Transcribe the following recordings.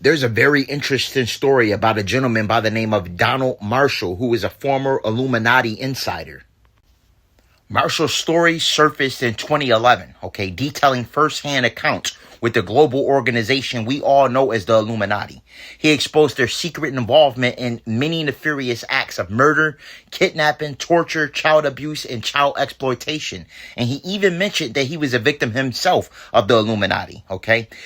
There's a very interesting story about a gentleman by the name of Donald Marshall, who is a former Illuminati insider. Marshall's story surfaced in 2011, detailing first-hand accounts with the global organization we all know as the Illuminati. He exposed their secret involvement in many nefarious acts of murder, kidnapping, torture, child abuse, and child exploitation. And he even mentioned that he was a victim himself of the Illuminati,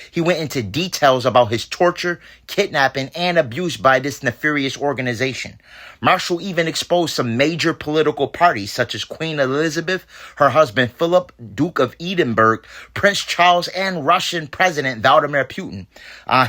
He went into details about his torture, kidnapping, and abuse by this nefarious organization. Marshall even exposed some major political parties such as Queen Elizabeth, her husband Philip, Duke of Edinburgh, Prince Charles, and Russian President Vladimir Putin.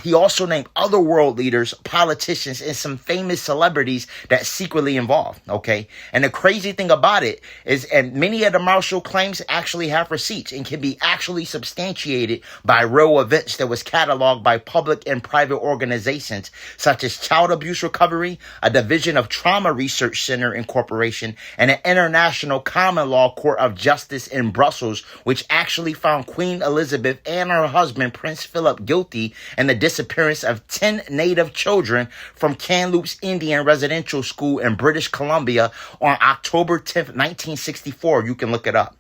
He also named other world leaders, politicians, and some famous celebrities that secretly involved, And the crazy thing about it is, and many of the Marshall claims actually have receipts and can be actually substantiated by real events that was cataloged by public and private organizations such as Child Abuse Recovery, a division of Trauma Research Center Incorporation, and an International Common Law Court of Justice in Brussels, which actually found Queen Elizabeth and her husband Prince Philip guilty in the disappearance of 10 native children from Kamloops Indian Residential School in British Columbia on October 10th, 1964. You can look it up.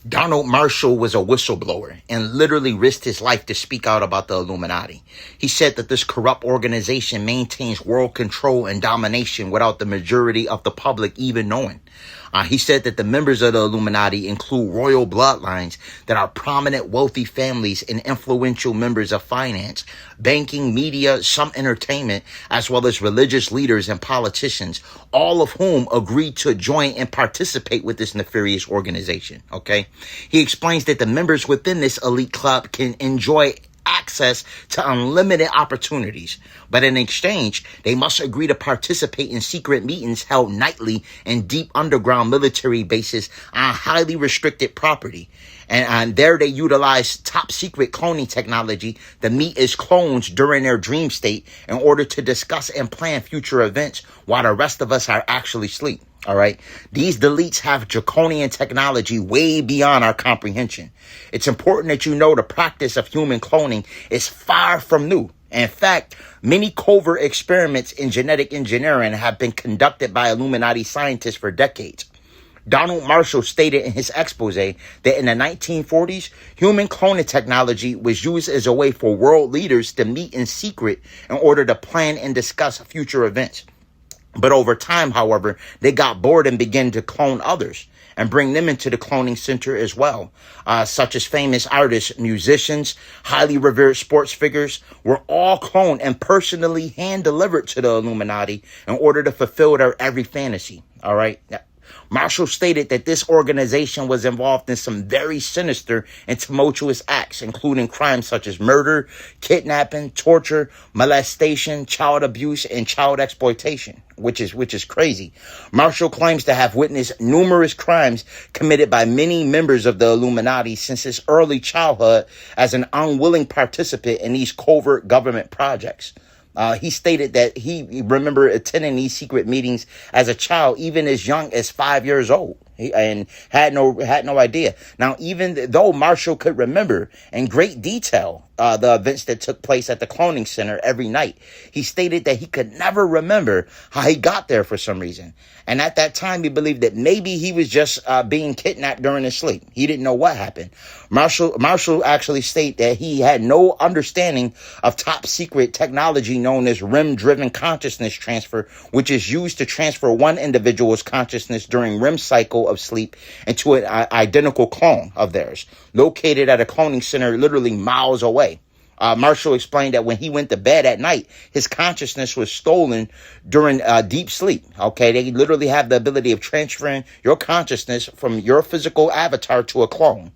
Donald Marshall was a whistleblower and literally risked his life to speak out about the Illuminati. He said that this corrupt organization maintains world control and domination without the majority of the public even knowing. He said that the members of the Illuminati include royal bloodlines that are prominent, wealthy families and influential members of finance, banking, media, some entertainment, as well as religious leaders and politicians, all of whom agreed to join and participate with this nefarious organization. He explains that the members within this elite club can enjoy access to unlimited opportunities, but in exchange, they must agree to participate in secret meetings held nightly in deep underground military bases on highly restricted property. And there they utilize top secret cloning technology to meet as clones during their dream state in order to discuss and plan future events while the rest of us are actually asleep. These deletes have draconian technology way beyond our comprehension. It's important that you know the practice of human cloning is far from new. In fact, many covert experiments in genetic engineering have been conducted by Illuminati scientists for decades. Donald Marshall stated in his expose that in the 1940s, human cloning technology was used as a way for world leaders to meet in secret in order to plan and discuss future events. But over time, however, they got bored and began to clone others and bring them into the cloning center as well, such as famous artists, musicians, highly revered sports figures were all cloned and personally hand-delivered to the Illuminati in order to fulfill their every fantasy. Marshall stated that this organization was involved in some very sinister and tumultuous acts, including crimes such as murder, kidnapping, torture, molestation, child abuse, and child exploitation, which is crazy. Marshall claims to have witnessed numerous crimes committed by many members of the Illuminati since his early childhood as an unwilling participant in these covert government projects. He stated that he remembered attending these secret meetings as a child, even as young as 5 years old, and had no idea. Now, even though Marshall could remember in great detail the events that took place at the cloning center every night, he stated that he could never remember how he got there for some reason. And at that time, he believed that maybe he was just being kidnapped during his sleep. He didn't know what happened. Marshall actually stated that he had no understanding of top secret technology known as REM-driven consciousness transfer, which is used to transfer one individual's consciousness during REM cycle of sleep into an identical clone of theirs, located at a cloning center literally miles away. Marshall explained that when he went to bed at night, his consciousness was stolen during deep sleep. They literally have the ability of transferring your consciousness from your physical avatar to a clone.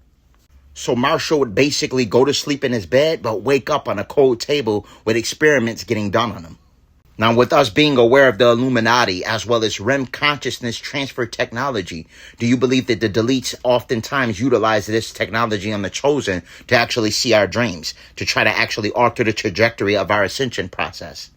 So Marshall would basically go to sleep in his bed, but wake up on a cold table with experiments getting done on him. Now, with us being aware of the Illuminati as well as REM consciousness transfer technology, do you believe that the deletes oftentimes utilize this technology on the chosen to actually see our dreams, to try to actually alter the trajectory of our ascension process?